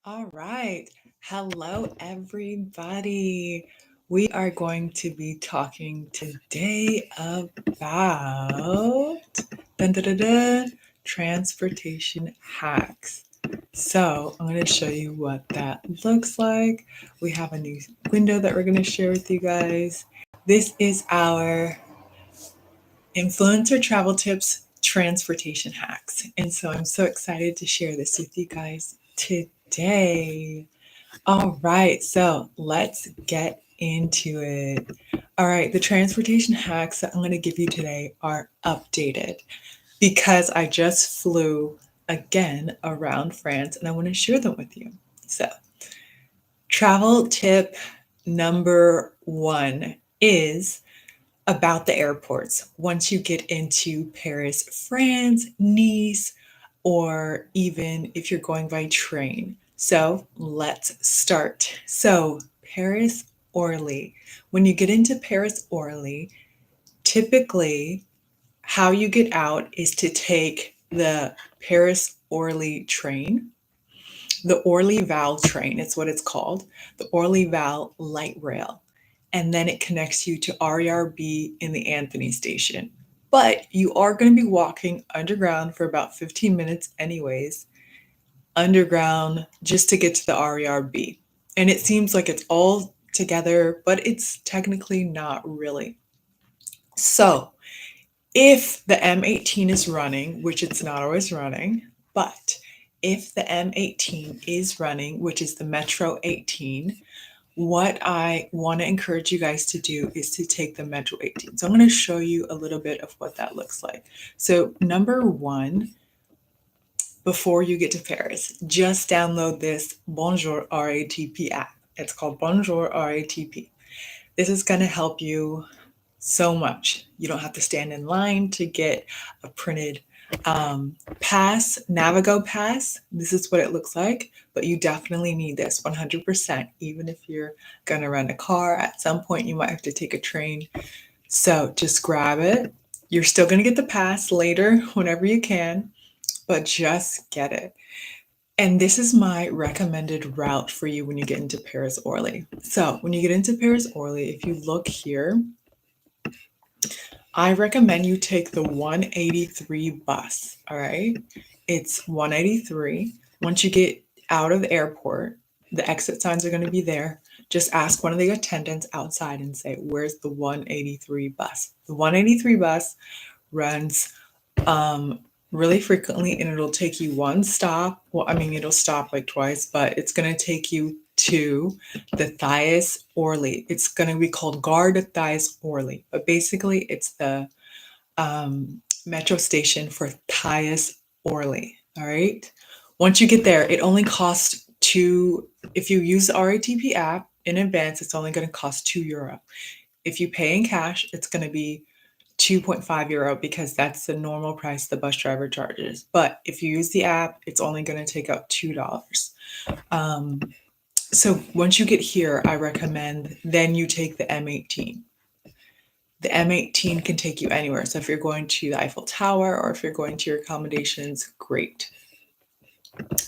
All right. Hello, everybody. We are going to be talking today about dun, dun, dun, dun, transportation hacks. So, I'm going to show you what that looks like. We have a new window that we're going to share with you guys. This is our influencer travel tips transportation hacks. And so, I'm so excited to share this with you guys today. All right, so let's get into it. All right, the transportation hacks that I'm going to give you today are updated because I just flew again around France and I want to share them with you. So, travel tip number one is about the airports. Once you get into Paris, France, Nice, or even if you're going by train. So let's start. So, Paris Orly. When you get into Paris Orly, typically how you get out is to take the Paris Orly train, the Orly Val train, it's what it's called, the Orly Val light rail. And then it connects you to RERB in the Anthony station. But you are going to be walking underground for about 15 minutes, anyways, underground just to get to the RERB. And it seems like it's all together, but it's technically not really. So, if the M18 is running, which it's not always running, but if the M18 is running, which is the Metro 18, what I want to encourage you guys to do is to take the Metro 18. So I'm going to show you a little bit of what that looks like. So number one, before you get to Paris, just download this Bonjour RATP app. It's called Bonjour RATP. This is going to help you so much. You don't have to stand in line to get a printed pass, Navigo pass. This is what it looks like, but you definitely need this 100%. Even if you're going to rent a car, at some point you might have to take a train. So just grab it. You're still going to get the pass later whenever you can, but just get it. And this is my recommended route for you when you get into Paris Orly. So when you get into Paris Orly, if you look here, I recommend you take the 183 bus. All right. It's 183. Once you get out of the airport, the exit signs are going to be there. Just ask one of the attendants outside and say, "Where's the 183 bus?" The 183 bus runs really frequently and it'll take you one stop. Well, I mean, it'll stop like twice, but it's going to take you to the Thias Orly. It's going to be called Gare de Thias Orly, but basically it's the metro station for Thias Orly. All right. Once you get there, it only costs if you use the RATP app in advance, it's only going to cost €2. If you pay in cash, it's going to be €2.5 because that's the normal price the bus driver charges. But if you use the app, it's only going to take up $2. So once you get here, I recommend then you take the M18. The M18 can take you anywhere. So if you're going to the Eiffel Tower or if you're going to your accommodations, great.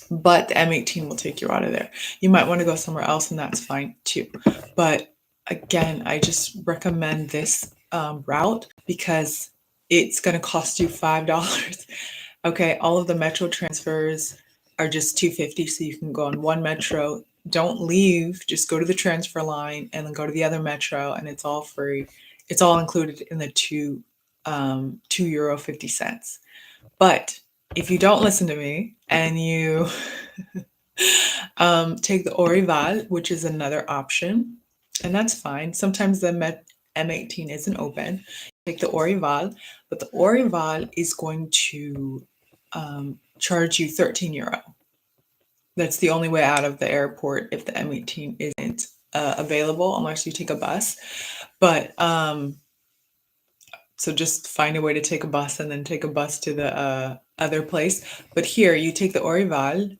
But the M18 will take you out of there. You might want to go somewhere else and that's fine too. But again, I just recommend this route because it's going to cost you $5. Okay, all of the metro transfers are just $2.50, so you can go on one metro. Don't leave, just go to the transfer line and then go to the other metro, and it's all free. It's all included in the €2.50. But if you don't listen to me and you take the Orival, which is another option, and that's fine. Sometimes the M18 isn't open. Take the Orival, but the Orival is going to charge you €13. That's the only way out of the airport if the M18 isn't available unless you take a bus. But so just find a way to take a bus and then take a bus to the other place. But here you take the Orival.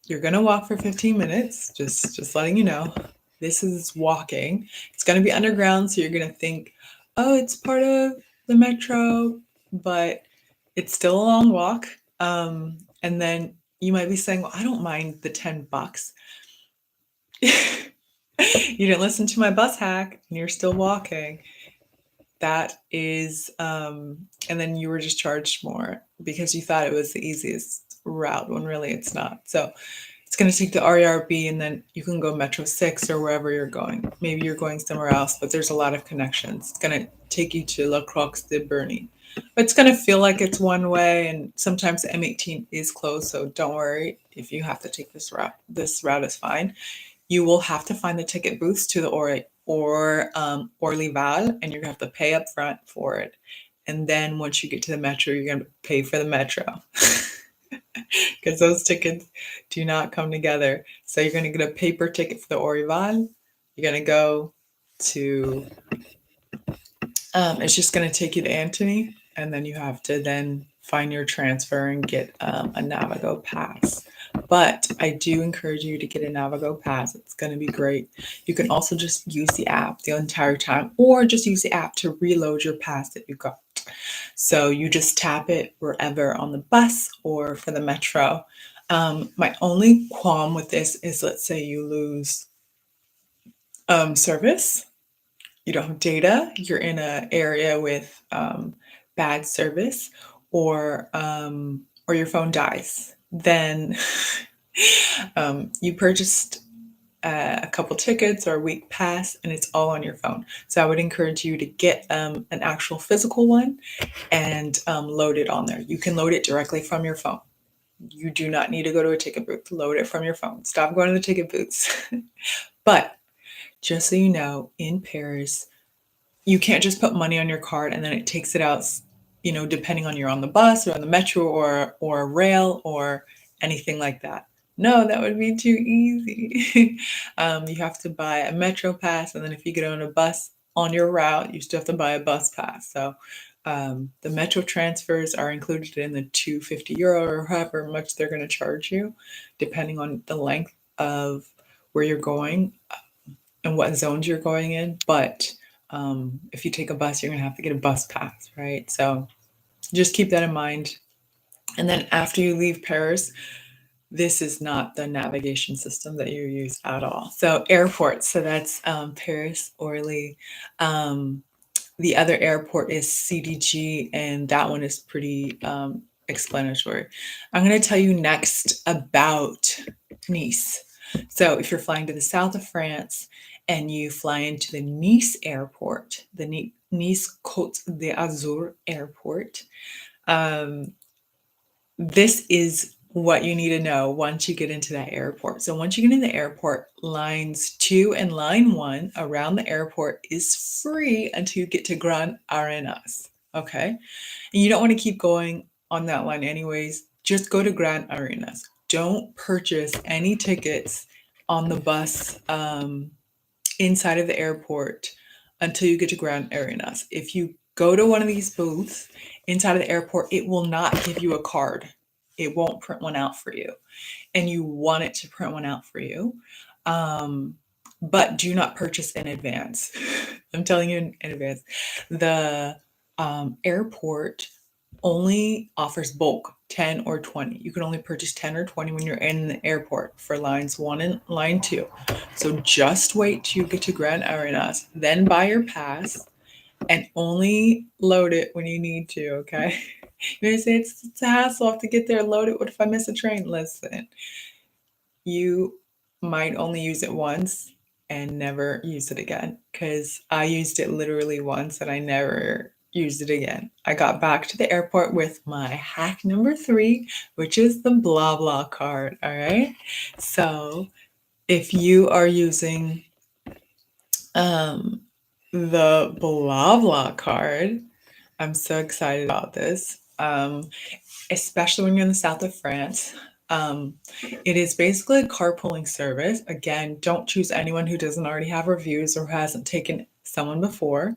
You're gonna walk for 15 minutes. Just letting you know. This is walking. It's gonna be underground, so you're gonna think, oh, it's part of the metro, but it's still a long walk. And then you might be saying, well, I don't mind the $10. You didn't listen to my bus hack and you're still walking. That is, and then you were just charged more because you thought it was the easiest route when really it's not. So it's going to take the RERB and then you can go Metro 6 or wherever you're going. Maybe you're going somewhere else, but there's a lot of connections. It's going to take you to La Croix de Berny. But it's going to feel like it's one way, and sometimes the M18 is closed, so don't worry if you have to take this route. This route is fine. You will have to find the ticket booths to the Orlyval, and you're going to have to pay up front for it. And then once you get to the metro, you're going to pay for the metro. Because those tickets do not come together. So you're going to get a paper ticket for the Orlyval. You're going to go to, it's just going to take you to Antony, and then you have to then find your transfer and get a Navigo pass. But I do encourage you to get a Navigo pass. It's going to be great. You can also just use the app the entire time, or just use the app to reload your pass that you got. So you just tap it wherever on the bus or for the metro. My only qualm with this is, let's say you lose service, you don't have data, you're in an area with bad service, or your phone dies. Then you purchased a couple tickets or a week pass, and it's all on your phone. So I would encourage you to get an actual physical one and load it on there. You can load it directly from your phone. You do not need to go to a ticket booth. Load it from your phone. Stop going to the ticket booths. But just so you know, in Paris, you can't just put money on your card and then it takes it out, depending on you're on the bus or on the metro or rail or anything like that. No, that would be too easy. You have to buy a metro pass, and then if you get on a bus on your route, you still have to buy a bus pass. So the metro transfers are included in the €250 or however much they're going to charge you, depending on the length of where you're going and what zones you're going in. But if you take a bus, you're going to have to get a bus pass, right? So just keep that in mind. And then after you leave Paris, this is not the navigation system that you use at all. So airports, so that's Paris, Orly. The other airport is CDG, and that one is pretty explanatory. I'm going to tell you next about Nice. So if you're flying to the south of France and you fly into the Nice airport, the Nice Côte d'Azur airport, this is what you need to know once you get into that airport. So once you get in the airport, lines 2 and line 1 around the airport is free until you get to Grand Arenas. Okay? And you don't want to keep going on that line anyways. Just go to Grand Arenas. Don't purchase any tickets on the bus inside of the airport until you get to Grand Arenas. If you go to one of these booths inside of the airport, it will not give you a card. It won't print one out for you. And you want it to print one out for you. But do not purchase in advance. I'm telling you in advance. The airport only offers bulk 10 or 20. You can only purchase 10 or 20 when you're in the airport for lines 1 and line 2. So just wait till you get to Grand Arenas, then buy your pass and only load it when you need to, okay? You may say it's a hassle, I have to get there and load it. What if I miss a train? Listen, you might only use it once and never use it again, because I used it literally once and I never used it again. I got back to the airport with my hack number 3, which is the blah blah card. All right. So if you are using the blah blah card, I'm so excited about this. Especially when you're in the south of France. It is basically a carpooling service. Again, don't choose anyone who doesn't already have reviews or who hasn't taken someone before.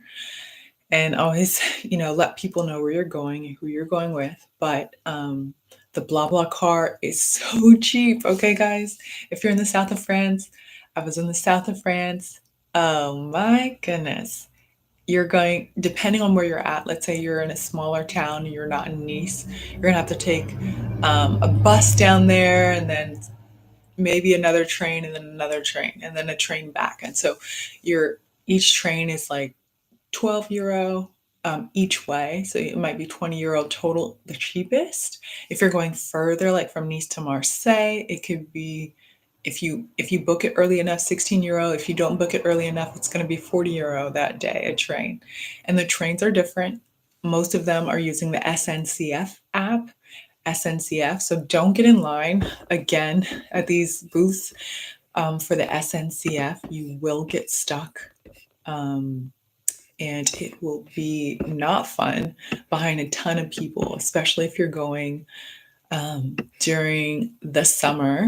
And always, let people know where you're going and who you're going with. But the blah blah car is so cheap. Okay, guys, if you're in the south of France, I was in the south of France. Oh my goodness. you're going, depending on where you're at, let's say you're in a smaller town, you're not in Nice, you're gonna have to take a bus down there, and then maybe another train, and then another train, and then a train back. And so your each train is like 12 euro each way. So it might be 20 euro total, the cheapest. If you're going further, like from Nice to Marseille, it could be, if you book it early enough, 16 euro. If you don't book it early enough, it's going to be 40 euro that day, a train. And the trains are different. Most of them are using the SNCF app. SNCF. So don't get in line again at these booths for the SNCF. You will get stuck. And it will be not fun behind a ton of people, especially if you're going during the summer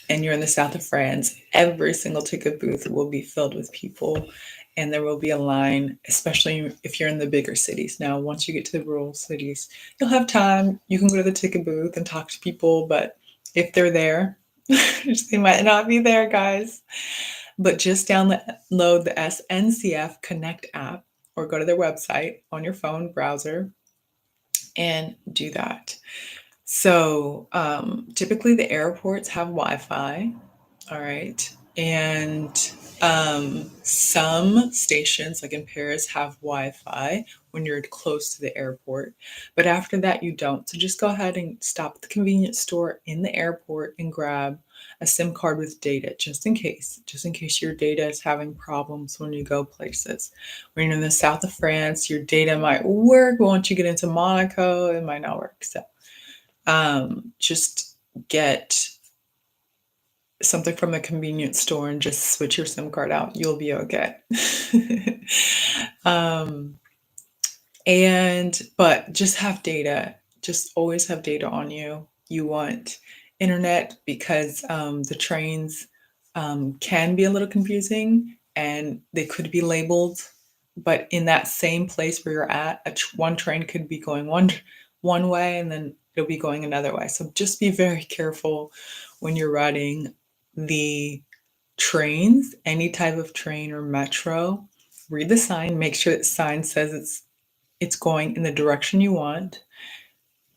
and you're in the south of France. Every single ticket booth will be filled with people, and there will be a line, especially if you're in the bigger cities. Now, once you get to the rural cities, you'll have time. You can go to the ticket booth and talk to people, but if they're there, they might not be there, guys. But just download the SNCF Connect app or go to their website on your phone browser and do that. So typically the airports have Wi-Fi, all right, and some stations, like in Paris, have Wi-Fi when you're close to the airport, but after that you don't. So just go ahead and stop at the convenience store in the airport and grab a SIM card with data, just in case your data is having problems when you go places. When you're in the south of France, your data might work, but once you get into Monaco, it might not work. So just get something from the convenience store and just switch your SIM card out. You'll be okay. um, but just have data. Just always have data on you. You want internet because the trains can be a little confusing and they could be labeled. But in that same place where you're at, one train could be going one way and then it'll be going another way. So just be very careful when you're riding the trains, any type of train or metro. Read the sign, make sure that the sign says it's going in the direction you want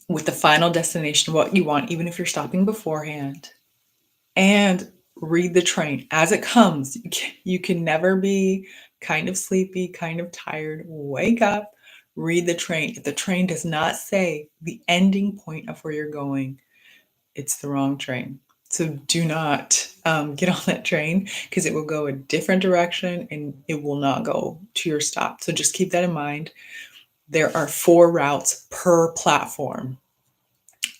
with the final destination what you want, even if you're stopping beforehand. And read the train as it comes. You can never be kind of sleepy, kind of tired. Wake up, read the train. If the train does not say the ending point of where you're going, it's the wrong train. So do not get on that train because it will go a different direction and it will not go to your stop. So just keep that in mind. There are 4 routes per platform,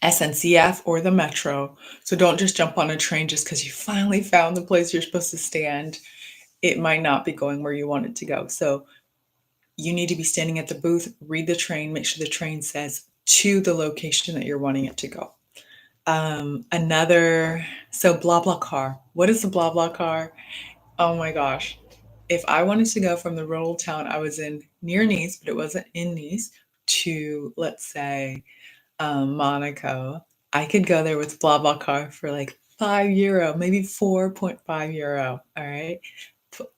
SNCF or the metro. So don't just jump on a train just because you finally found the place you're supposed to stand. It might not be going where you want it to go. So you need to be standing at the booth, read the train, make sure the train says to the location that you're wanting it to go. So blah blah car. What is the blah blah car? Oh my gosh. If I wanted to go from the rural town I was in near Nice, but it wasn't in Nice, to let's say Monaco, I could go there with blah blah car for like €5, maybe 4.5 euro. All right.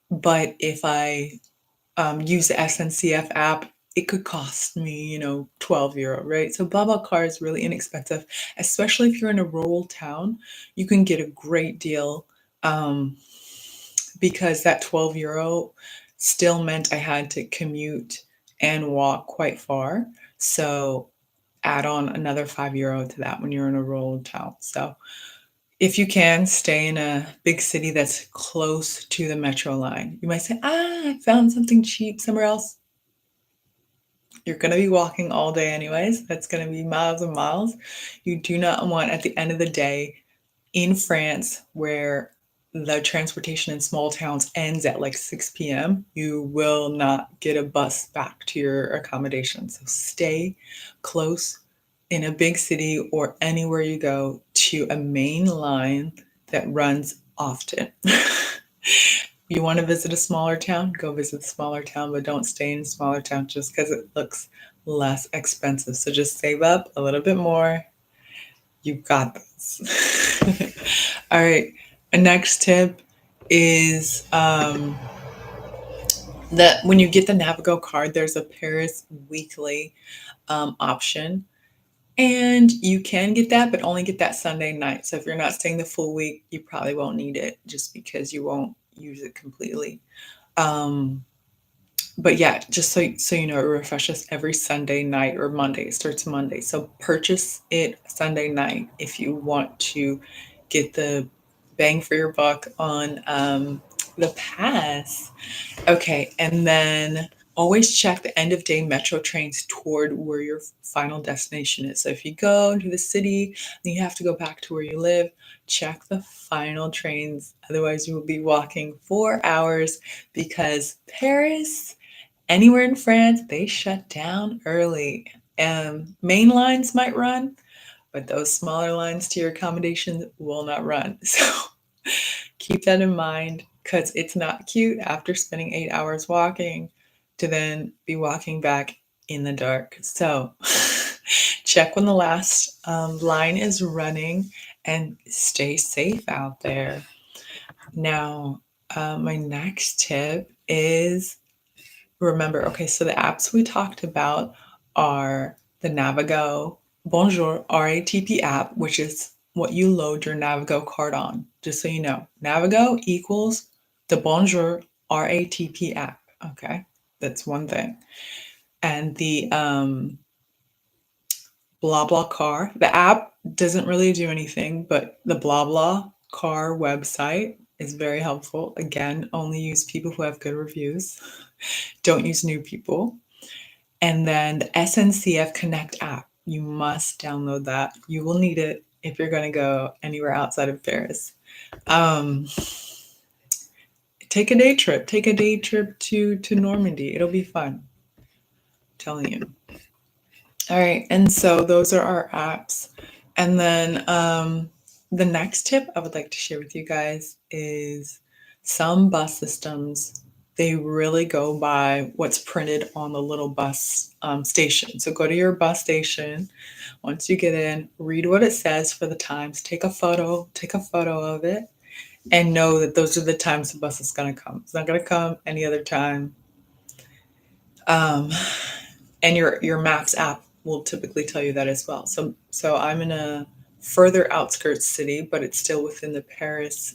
But if I use the SNCF app, it could cost me, 12 euro, right? So BlaBlaCar is really inexpensive, especially if you're in a rural town. You can get a great deal um, because that 12 euro still meant I had to commute and walk quite far. So add on another 5 euro to that when you're in a rural town. So if you can, stay in a big city that's close to the metro line. You might say, I found something cheap somewhere else. You're going to be walking all day anyways. That's going to be miles and miles. You do not want, at the end of the day, in France, where the transportation in small towns ends at like 6 p.m., you will not get a bus back to your accommodation. So stay close in a big city or anywhere you go to a main line that runs often. You want to visit a smaller town, go visit a smaller town, but don't stay in a smaller town just because it looks less expensive. So just save up a little bit more. You've got this. All right. A next tip is When you get the Navigo card, there's a Paris weekly option. And you can get that, but only get that Sunday night. So if you're not staying the full week, you probably won't need it just because you won't use it completely. Um, but yeah, just so you know, it refreshes every Sunday night or Monday. It starts Monday. So purchase it Sunday night if you want to get the bang for your buck on the pass. Okay, and then always check the end of day metro trains toward where your final destination is. So if you go into the city and you have to go back to where you live, check the final trains. Otherwise, you will be walking 4 hours because Paris, anywhere in France, they shut down early. Main lines might run, but those smaller lines to your accommodation will not run. So keep that in mind because it's not cute after spending 8 hours walking to then be walking back in the dark. So check when the last line is running and stay safe out there. Now, my next tip is remember, okay, so the apps we talked about are the Navigo Bonjour RATP app, which is what you load your Navigo card on. Just so you know, Navigo equals the Bonjour RATP app. Okay, that's one thing. And the Blah Blah Car, the app doesn't really do anything, but the Blah Blah Car website is very helpful. Again, only use people who have good reviews. Don't use new people. And then the SNCF Connect app. You must download that. You will need it if you're going to go anywhere outside of Paris. Um, take a day trip. Take a day trip to Normandy. It'll be fun. I'm telling you. All right. And so those are our apps. And then the next tip I would like to share with you guys is some bus systems. They really go by what's printed on the little bus station. So go to your bus station. Once you get in, read what it says for the times. Take a photo of it, and know that those are the times the bus is going to come. It's not going to come any other time. And your Maps app will typically tell you that as well. So I'm in a further outskirts city, but it's still within the Paris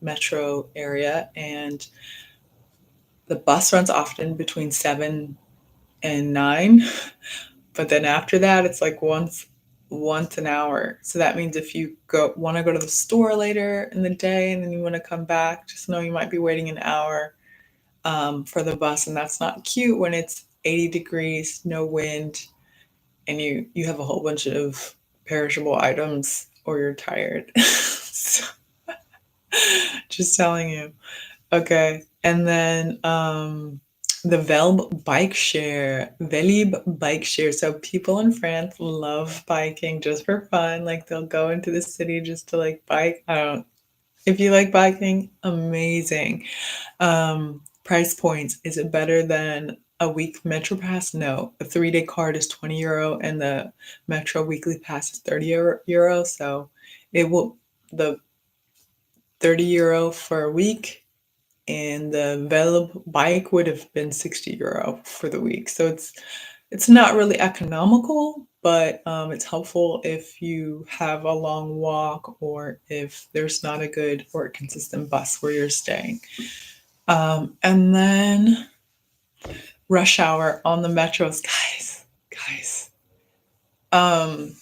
metro area, and the bus runs often between 7 and 9. But then after that, it's like once an hour. So that means if you want to go to the store later in the day and then you want to come back, just know you might be waiting an hour for the bus, and that's not cute when it's 80 degrees, no wind, and you have a whole bunch of perishable items or you're tired. So, just telling you. Okay. And then the Velib bike share. So people in France love biking just for fun. Like they'll go into the city just to like bike. I don't If you like biking, amazing. Price points. Is it better than a week Metro Pass? No. A 3-day card is €20 and the Metro weekly pass is €30. So it will the €30 for a week, and the Velib bike would have been €60 for the week. So it's not really economical, but it's helpful if you have a long walk or if there's not a good or consistent bus where you're staying. And then rush hour on the metros, guys. Um,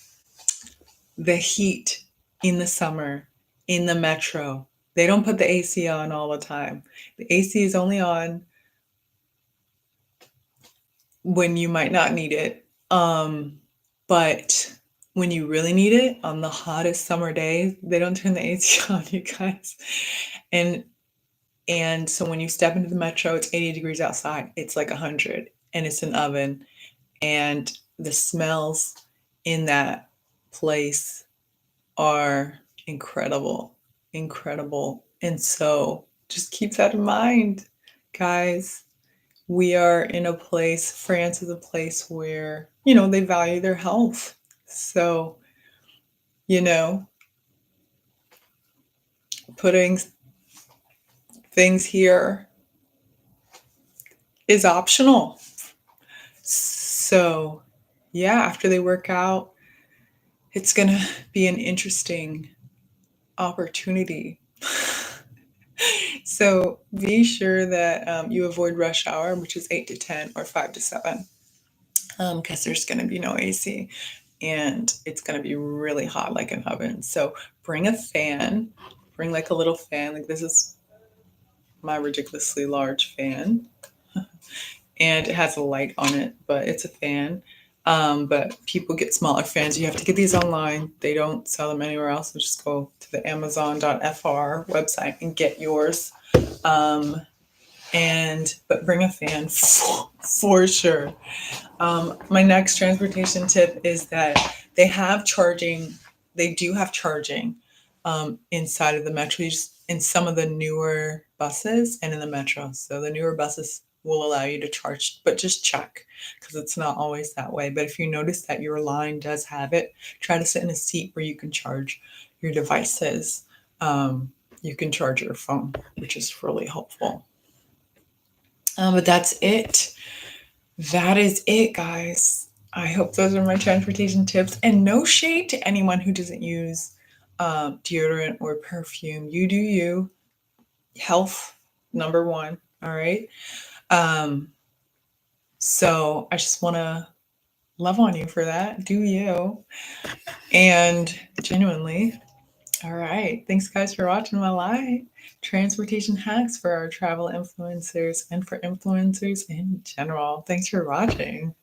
the heat in the summer in the metro. They don't put the AC on all the time. The AC is only on when you might not need it. But when you really need it on the hottest summer days, they don't turn the AC on, you guys. And so when you step into the metro, it's 80 degrees outside. It's like 100, and it's an oven. And the smells in that place are incredible, incredible. And so just keep that in mind, guys. We are in a place, France is a place where, they value their health. So, you know, putting things here is optional. So, yeah, after they work out, it's going to be an interesting opportunity. So, be sure that you avoid rush hour, which is 8 to 10 or 5 to 7, because there's going to be no AC and it's going to be really hot like an oven. So, bring a fan, bring like a little fan. Like, this is my ridiculously large fan. And it has a light on it, but it's a fan. But people get smaller fans. You have to get these online. They don't sell them anywhere else. So just go to the Amazon.fr website and get yours. Um, but bring a fan for sure. My next transportation tip is that they have charging. They do have charging inside of the metro. In some of the newer buses and in the metro. So the newer buses will allow you to charge, but just check because it's not always that way. But if you notice that your line does have it, try to sit in a seat where you can charge your devices. You can charge your phone, which is really helpful. But that's it. That is it, guys. I hope those are my transportation tips. And no shade to anyone who doesn't use deodorant or perfume. You do you. Health, number one. All right. So I just want to love on you for that. Do you. And genuinely. All right. Thanks, guys, for watching my live transportation hacks for our travel influencers and for influencers in general. Thanks for watching.